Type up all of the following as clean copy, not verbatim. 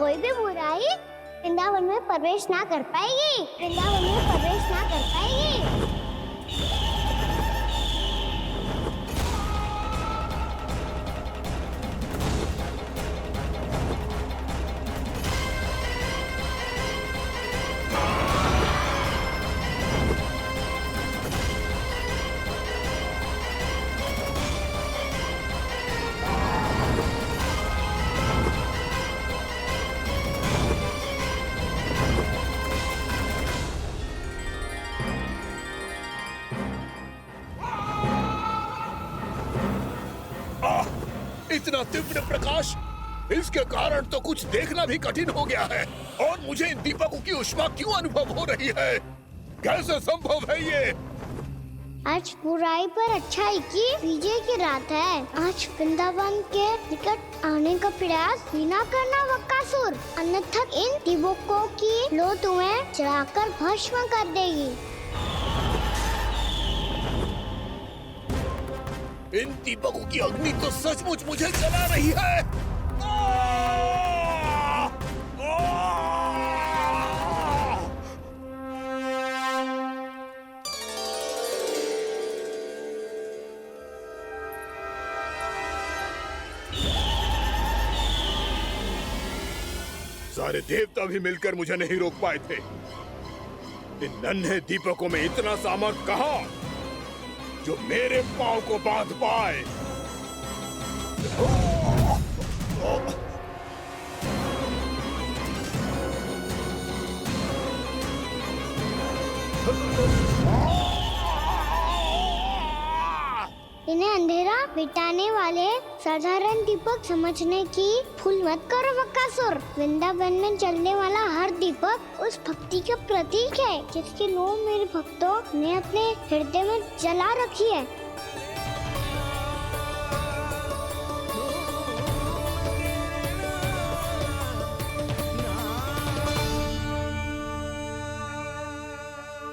कोई भी बुराई वृंदावन में प्रवेश ना कर पाएगी, वृंदावन में प्रवेश ना कर पाएगी। इतना तीव्र प्रकाश, इसके कारण तो कुछ देखना भी कठिन हो गया है। और मुझे इन दीपकों की उष्मा क्यों अनुभव हो रही है? कैसे संभव है ये? आज बुराई पर अच्छाई की विजय की रात है। आज वृंदावन के निकट आने का प्रयास भी ना करना बकासुर, अन्यथा इन दीपकों की लो तुम्हें जलाकर भस्म कर देगी। इन दीपकों की अग्नि तो सचमुच मुझे जला रही है। सारे देवता भी मिलकर मुझे नहीं रोक पाए थे। इन नन्हे दीपकों में इतना सामर्थ कहां जो मेरे पांव को बांध पाए। इन्हें अंधेरा मिटाने वाले साधारण दीपक समझने की भूल मत करो बकासुर। वृंदावन में जलने वाला हर दीपक उस भक्ति का प्रतीक है जिसकी लो मेरे भक्तों ने अपने हृदय में जला रखी है।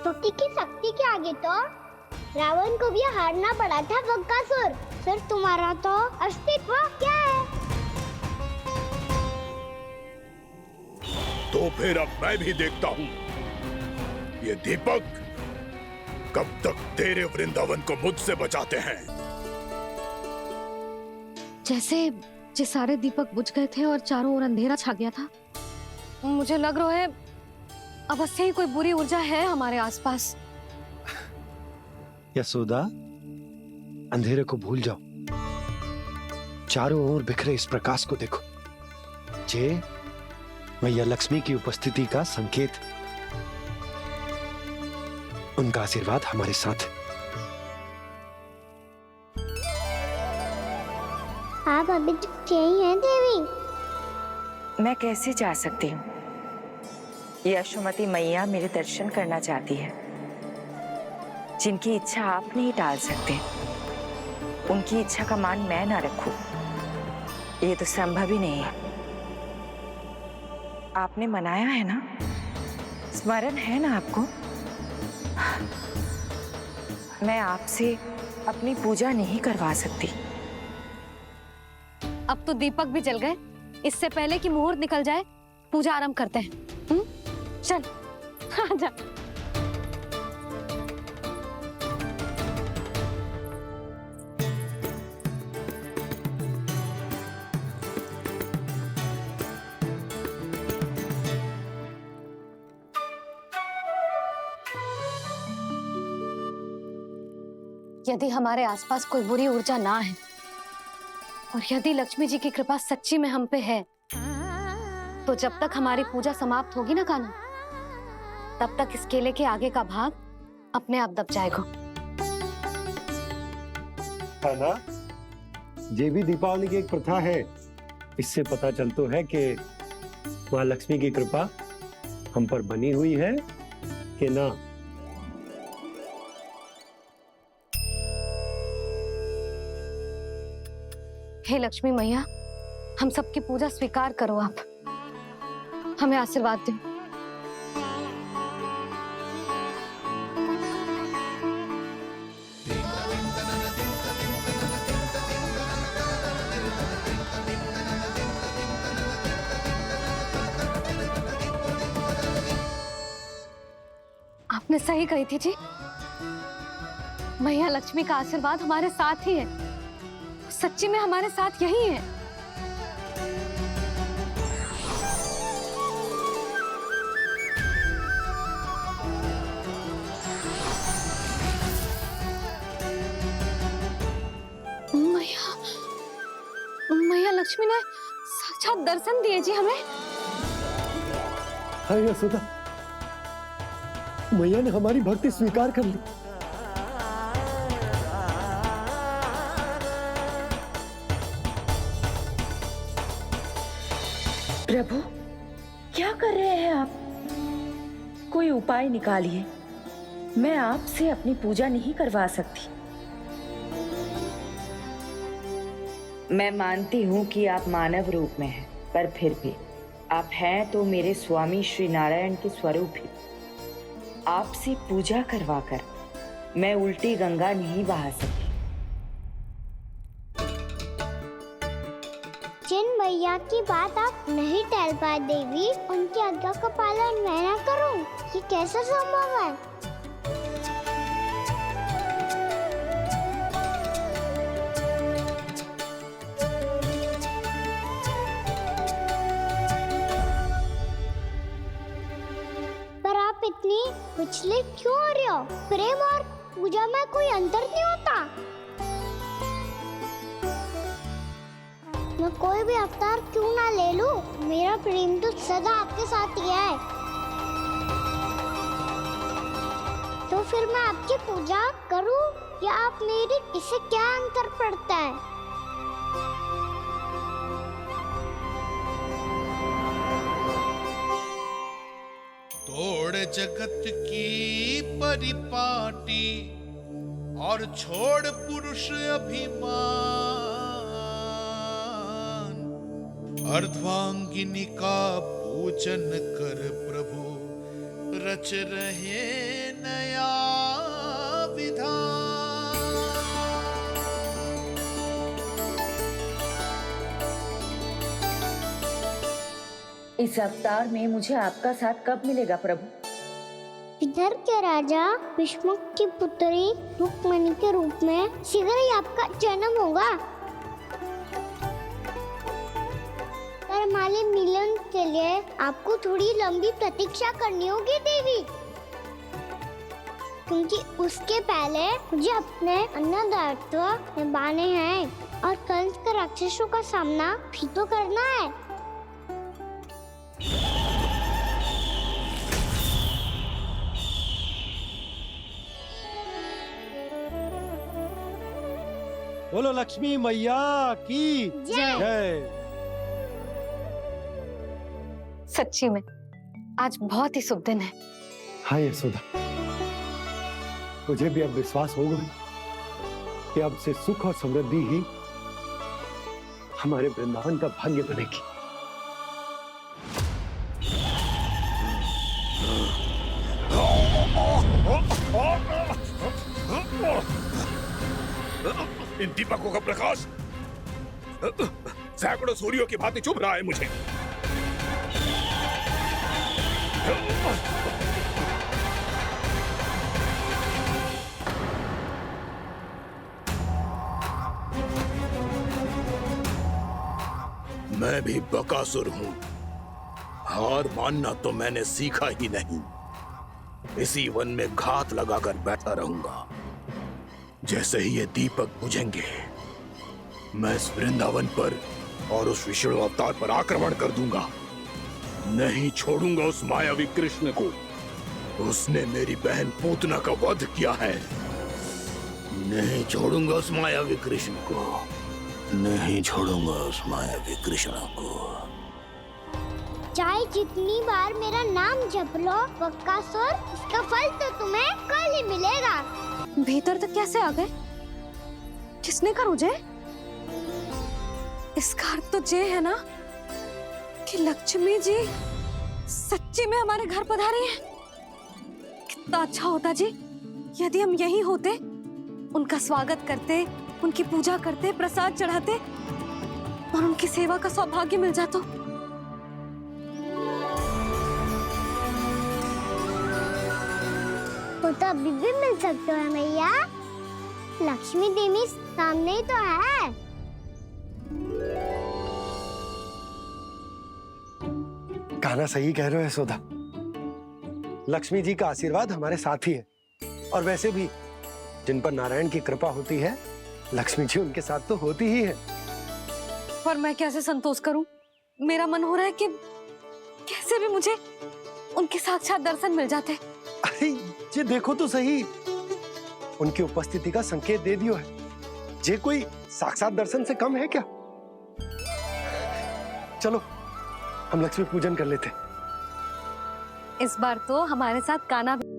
भक्ति की शक्ति के आगे तो रावण को भी हारना पड़ा था बकासुर। फिर तुम्हारा तो अस्तित्व क्या है? तो फिर अब मैं भी देखता हूँ ये दीपक कब तक तेरे वृंदावन को मुझसे बचाते हैं। जैसे सारे दीपक बुझ गए थे और चारों ओर अंधेरा छा गया था, मुझे लग रहा है अवश्य ही कोई बुरी ऊर्जा है हमारे आसपास। यशोदा, अंधेरे को भूल जाओ, चारों ओर बिखरे इस प्रकाश को देखो। जे मैया लक्ष्मी की उपस्थिति का संकेत, उनका आशीर्वाद हमारे साथ। आप अभी तक यही हैं देवी? मैं कैसे जा सकती हूँ? यशोमती मैया मेरे दर्शन करना चाहती है। जिनकी इच्छा आप नहीं टाल सकते, उनकी इच्छा का मान मैं ना रखूं, ये तो संभव ही नहीं है। आपने मनाया है ना, स्मरण है ना आपको? मैं आपसे अपनी पूजा नहीं करवा सकती। अब तो दीपक भी जल गए, इससे पहले कि मुहूर्त निकल जाए पूजा आरंभ करते हैं। चल आजा। यदि हमारे आसपास कोई बुरी ऊर्जा ना है और यदि लक्ष्मी जी की कृपा सच्ची में हम पे है, तो जब तक हमारी पूजा समाप्त होगी ना कान्हा, तब तक इस केले के आगे का भाग अपने आप दब जाएगा। कान्हा, ये भी दीपावली की एक प्रथा है। इससे पता चलता है कि माँ लक्ष्मी की कृपा हम पर बनी हुई है कि ना। हे लक्ष्मी मैया, हम सबकी पूजा स्वीकार करो, आप हमें आशीर्वाद दो। आपने सही कही थी जी। मैया लक्ष्मी का आशीर्वाद हमारे साथ ही है, सच्ची में हमारे साथ यही है। मैया लक्ष्मी ने साक्षात दर्शन दिए जी हमें। हाँ यशोदा, मैया ने हमारी भक्ति स्वीकार कर ली। प्रभु, क्या कर रहे हैं आप? कोई उपाय निकालिए। मैं आपसे अपनी पूजा नहीं करवा सकती। मैं मानती हूँ कि आप मानव रूप में हैं, पर फिर भी आप हैं तो मेरे स्वामी श्री नारायण के स्वरूप ही। आपसे पूजा करवाकर मैं उल्टी गंगा नहीं बहा सकती। जिन भैया की बात आप नहीं टाल पाए देवी, उनकी आज्ञा का पालन मैं ना करूं, ये कैसे संभव है? पर आप इतनी विचलित क्यों हो रहे हो? प्रेम और पूजा में कोई अंतर नहीं होता। मैं कोई भी अवतार क्यों ना ले लूं, मेरा प्रेम तो सदा आपके साथ ही है। तो फिर मैं आपकी पूजा करूं या आप मेरी, इससे क्या अंतर पड़ता है? तोड़ जगत की परिपाटी और छोड़ पुरुष अभिमान, अर्धांगिनी का पूजन कर प्रभु, रच रहे नया विधान। इस अवतार में मुझे आपका साथ कब मिलेगा प्रभु? इधर के राजा भीष्मक की पुत्री रुक्मणी के रूप में शीघ्र ही आपका जन्म होगा। पर हमारे मिलन के लिए आपको थोड़ी लंबी प्रतीक्षा करनी होगी देवी, क्योंकि उसके पहले मुझे अपने अन्य दायित्व निभाने हैं और कंस के राक्षसों का सामना भी तो करना है। बोलो लक्ष्मी मैया की जय। सच्ची में आज बहुत ही शुभ दिन है। हाँ यशोदा, मुझे भी अब विश्वास हो गया कि अब से सुख और समृद्धि ही हमारे वृंदावन का भाग्य बनेगी। इन दीपकों का प्रकाश सैकड़ों सूर्यों की भांति चुभ रहा है मुझे। मैं भी बकासुर हूं, हार मानना तो मैंने सीखा ही नहीं। इसी वन में घात लगाकर बैठा रहूंगा। जैसे ही ये दीपक बुझेंगे, मैं इस वृंदावन पर और उस विष्णु अवतार पर आक्रमण कर दूंगा। नहीं छोड़ूंगा उस मायावी कृष्ण को। उसने मेरी बहन पूतना का वध किया है। नहीं छोड़ूंगा उस मायावी कृष्ण को। नहीं छोड़ूंगा उस मायावी कृष्ण को। चाहे जितनी बार मेरा नाम जप लो बकासुर, इसका फल तो तुम्हें कल ही मिलेगा। भीतर तक कैसे आ गए? किसने कर मुझे? इसका अर्थ तो ये है ना कि लक्ष्मी जी सच्ची में हमारे घर पधारी हैं। कितना अच्छा होता जी यदि हम यहीं होते, उनका स्वागत करते, उनकी पूजा करते, प्रसाद चढ़ाते और उनकी सेवा का सौभाग्य मिल जाता। वो तो अभी भी मिल सकते हैं मैया। लक्ष्मी देवी सामने ही तो है। कान्हा सही कह रहे हो यशोदा। लक्ष्मी जी का आशीर्वाद हमारे साथ ही है, और वैसे भी जिन पर नारायण की कृपा होती है, लक्ष्मी जी उनके साथ तो होती ही है। पर मैं कैसे संतोष करूं? मेरा मन हो रहा है कि कैसे भी मुझे उनके साक्षात दर्शन मिल जाते। अरे ये देखो तो सही, उनकी उपस्थिति का संकेत दे दियो है। ये कोई साक्षात दर्शन से कम है क्या? चलो हम लक्ष्मी पूजन कर लेते। इस बार तो हमारे साथ कान्हा भी।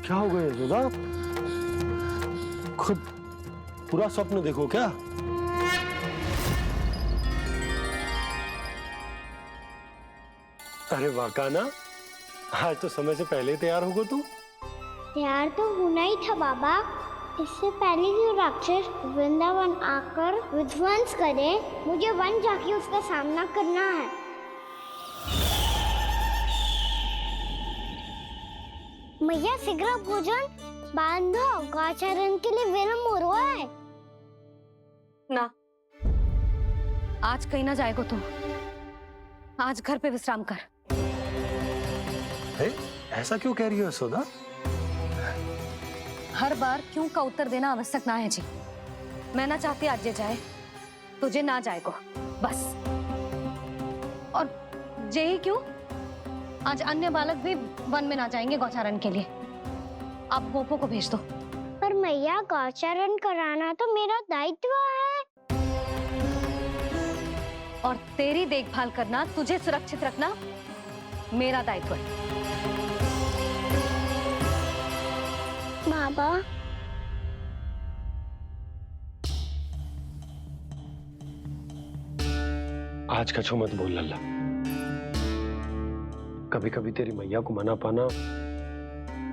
क्या हो गया यशोदा? खुद पूरा स्वप्न देखो क्या? अरे वाह कान्हा, आज तो समय से पहले ही तैयार होगा तू। तैयार तो होना ही था बाबा। इससे पहले जो राक्षस वृंदावन आकर विध्वंस करे, मुझे वन जाके उसका सामना करना है। मैया शीघ्र भोजन बांधो, गौचरण के लिए विलंब हो रहा है। ना, आज कहीं ना जाएगो तुम। आज घर पे विश्राम कर। ऐसा क्यों कह रही हो यशोदा? हर बार क्यों का उत्तर देना आवश्यक ना है जी। मैं ना चाहती आज ये जाए, तुझे ना जाएगो बस। और जे ही क्यों, आज अन्य बालक भी वन में ना जाएंगे गौचारण के लिए। आप गोपो को भेज दो। पर मैया गौचरण कराना तो मेरा दायित्व है। और तेरी देखभाल करना, तुझे सुरक्षित रखना मेरा दायित्व है। बाबा आज कछु मत बोल लल्ला। कभी कभी तेरी मैया को मना पाना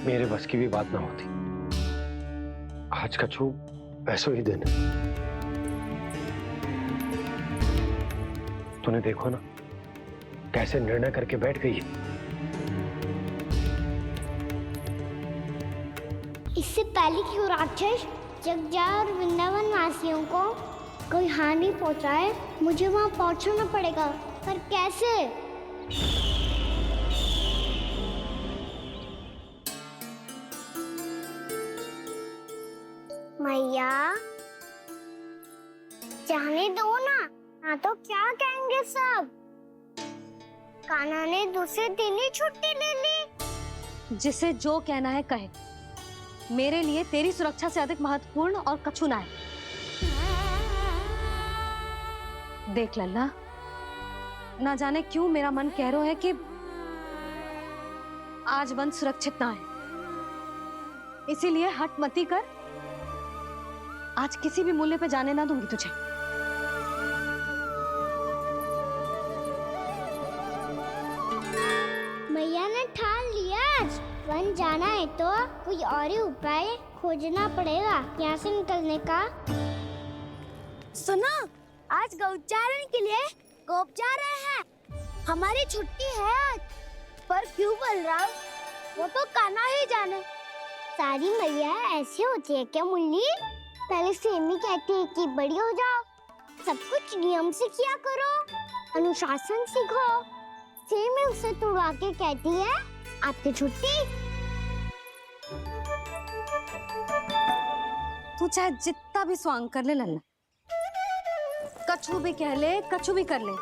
मेरे बस की भी बात ना होती। आज कछु ऐसो ही दिन है। तूने देखो ना कैसे निर्णय करके बैठ गई है। इससे पहले कि वो राक्षस जगजा और वृंदावन वासियों को कोई हानि पहुंचाए, मुझे वहां पहुंचना पड़ेगा। पर कैसे? मैया जाने दो ना, हाँ तो क्या कहेंगे सब। कान्हा ने दूसरे दिन ही छुट्टी ले ली। जिसे जो कहना है कहे। मेरे लिए तेरी सुरक्षा से अधिक महत्वपूर्ण और कछु ना है। देख लल्ला, ना जाने क्यों मेरा मन कह रहा है कि आज वन सुरक्षित ना है। इसीलिए हट मती कर। आज किसी भी मूल्य पे जाने ना दूंगी तुझे। मैया ने ठान लिया, वन जाना है तो कोई और ही उपाय खोजना पड़ेगा यहाँ से निकलने का। सुनो, आज गौचारण के लिए गोप जा रहे हैं। हमारी छुट्टी है आज। पर क्यों बलराम? वो तो कान्हा ही जाने। सारी मैया ऐसी होती है क्या मुन्नी? पहले सेमी कहती है कि बड़ी हो जाओ, सब कुछ नियम से किया करो, अनुशासन सीखो। सेमी उसे तुड़वा के कहती है आपकी छुट्टी। तू चाहे जितना भी स्वांग कर ले लल्ला, कछु भी कह ले, कछु भी कर ले,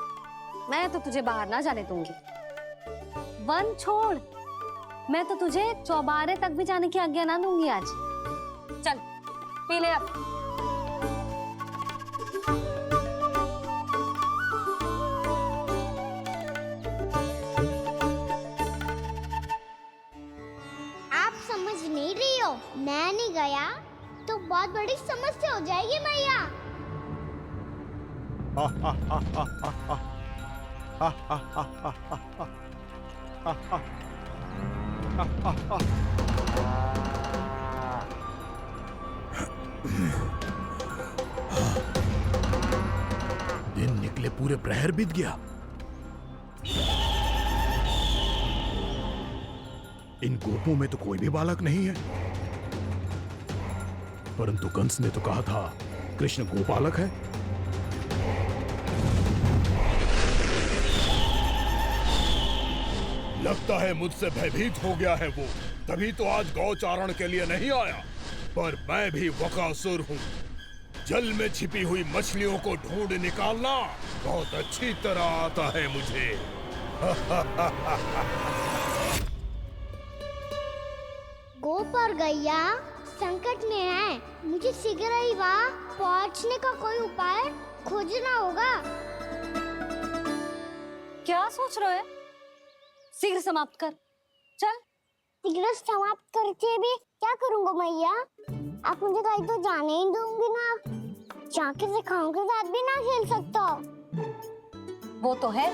मैं तो तुझे बाहर ना जाने दूंगी। वन छोड़, मैं तो तुझे चौबारे तक भी जाने की आज्ञा ना दूंगी आज। चल पी ले अब। आप समझ नहीं रही हो, मैं नहीं गया तो बहुत बड़ी समस्या हो जाएगी मैया। दिन निकले पूरे प्रहर बीत गया। इन गोपों में तो कोई भी बालक नहीं है, परंतु कंस ने तो कहा था कृष्ण गोपालक है। लगता है मुझसे भयभीत हो गया है वो, तभी तो आज गौचारण के लिए नहीं आया। पर मैं भी बकासुर हूँ, जल में छिपी हुई मछलियों को ढूंढ निकालना बहुत अच्छी तरह आता है मुझे। गोप और गैया संकट में है, मुझे शीघ्र ही वहाँ पहुँचने का कोई उपाय खोजना होगा। क्या सोच रहे हो? शीघ्र समाप्त कर, चल। शीघ्र समाप्त करके भी क्या करूँगा मैया? आप मुझे कहीं तो जाने ही दूंगी ना, जाके सिखाओं के साथ भी ना खेल सकता। वो तो है,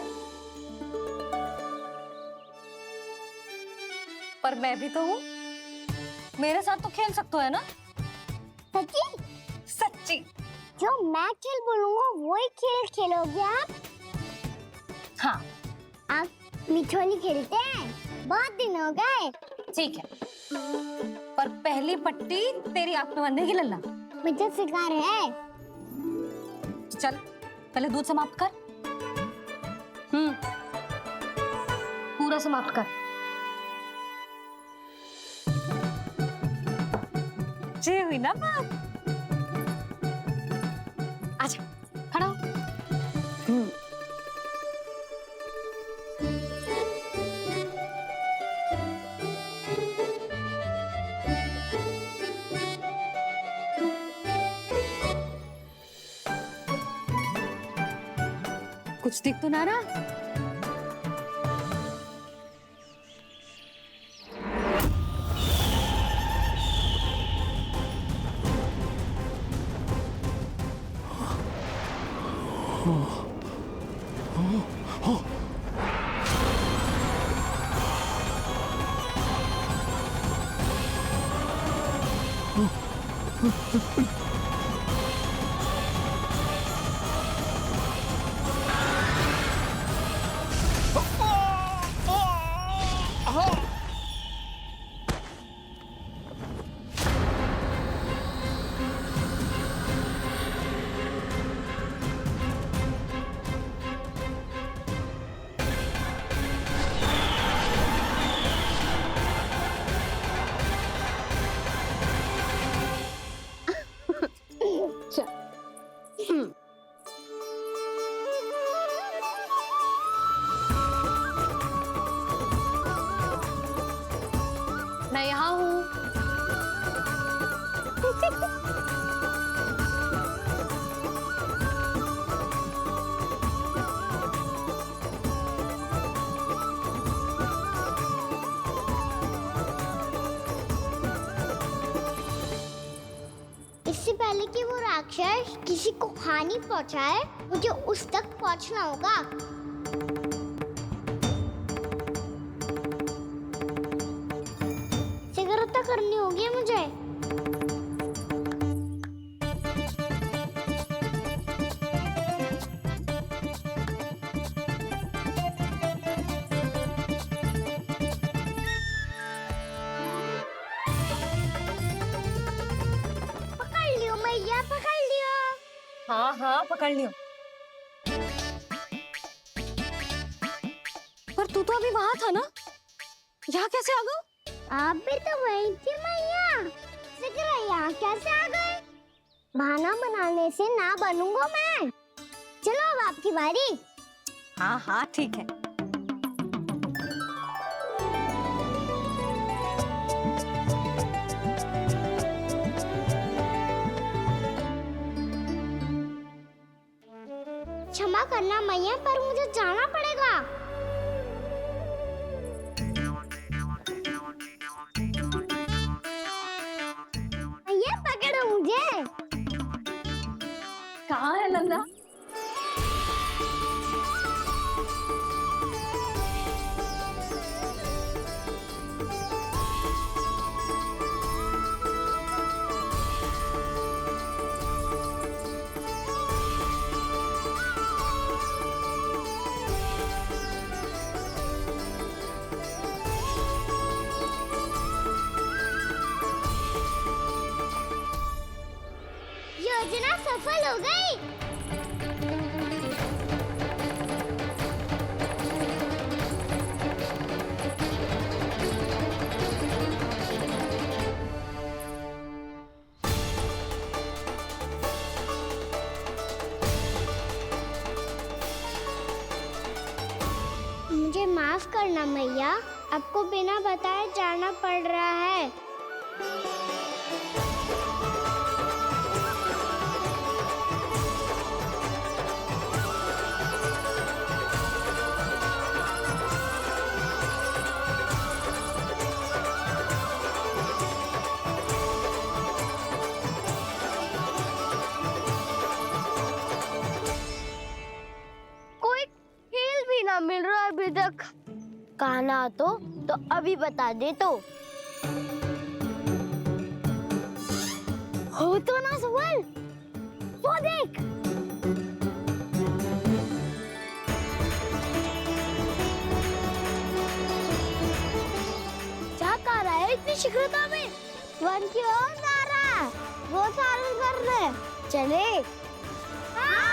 पर मैं भी तो हूँ, मेरे साथ तो खेल सकते हो है ना? सच्ची? सच्ची। जो मैं खेल बोलूँगा वही खेल खेलोगे आप? हाँ आप मिठोली खेलते हैं? बहुत दिन हो गए। ठीक है, पर पहली पट्टी तेरी आंख में बनने की लल्ला। मुझे शिकार है। चल पहले दूध समाप्त कर। पूरा समाप्त कर। ये हुई ना बात। आजा खड़ा हो। कुछ दिख तो ना रहा? मैं यहाँ हूँ। इससे पहले कि वो राक्षस किसी को हानि पहुंचाए, मुझे उस तक पहुंचना होगा। शीघ्रता करनी होगी मुझे। पकड़ लियो मैया, पकड़ लियो। हाँ हाँ पकड़ लियो। पर तू तो अभी वहां था ना, यहाँ कैसे आ गया? आप भी तो वही थी मैया, शीघ्र यहाँ कैसे आ गए? बहाना बनाने से ना बनूंगा मैं। चलो अब आपकी बारी। हाँ हाँ ठीक है। क्षमा करना मैया, पर मुझे जाना पड़ेगा। मैया पकड़ो मुझे। कहाँ है नंदा? योजना सफल हो गई। मुझे माफ करना मैया, आपको बिना बताए जाना पड़ रहा है। कोई खेल भी ना मिल रहा अभी तक। कहना तो अभी बता दे तो। हो तो ना सवाल, वो देख। क्या कर रहा है इतनी शीघ्रता में? वन की ओर जा रहा है, वो चालू कर रहे। चले। हाँ।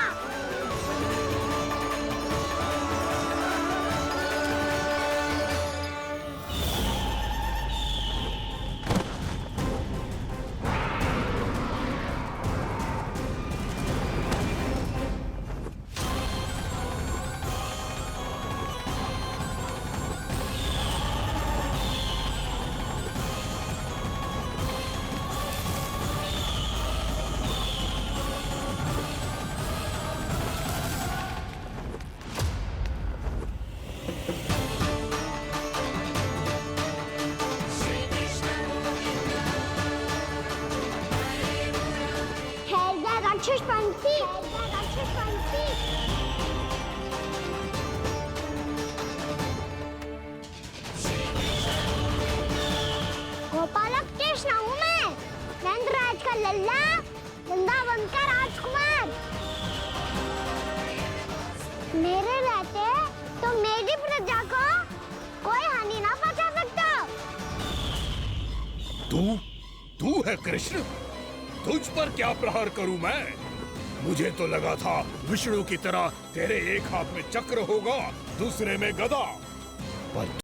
राक्षस पंक्ति। गोपालक कृष्ण हूँ मैं, नंदराज का लल्ला, वृंदावन का राजकुमार। मेरे रहते तो मेरी प्रजा को कोई हानि ना पहुंचा सकता। तू है कृष्ण? तुझ पर क्या प्रहार करूं मैं? मुझे तो लगा था विष्णु की तरह तेरे एक हाथ में चक्र होगा, दूसरे में गदा, पर